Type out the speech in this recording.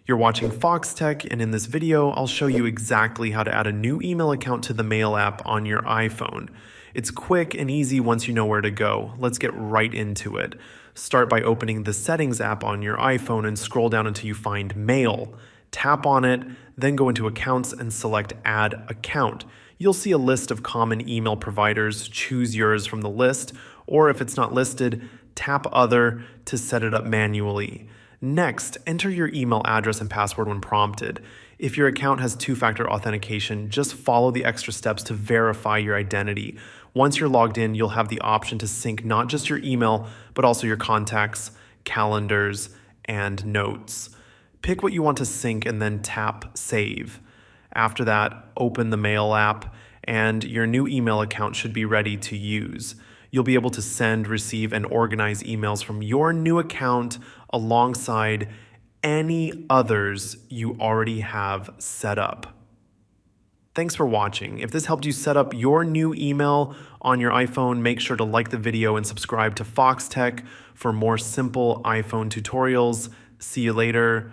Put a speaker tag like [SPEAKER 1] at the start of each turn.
[SPEAKER 1] You're watching Foxtecc, and in this video, I'll show you exactly how to add a new email account to the Mail app on your iPhone. It's quick and easy once you know where to go. Let's get right into it. Start by opening the Settings app on your iPhone and scroll down until you find Mail. Tap on it, then go into Accounts and select Add Account. You'll see a list of common email providers. Choose yours from the list, or if it's not listed, tap Other to set it up manually. Next, enter your email address and password when prompted. If your account has two-factor authentication, just follow the extra steps to verify your identity. Once you're logged in, you'll have the option to sync not just your email, but also your contacts, calendars, and notes. Pick what you want to sync and then tap Save. After that, open the Mail app, and your new email account should be ready to use. You'll be able to send, receive, and organize emails from your new account alongside any others you already have set up. Thanks for watching. If this helped you set up your new email on your iPhone, make sure to like the video and subscribe to Foxtecc for more simple iPhone tutorials. See you later.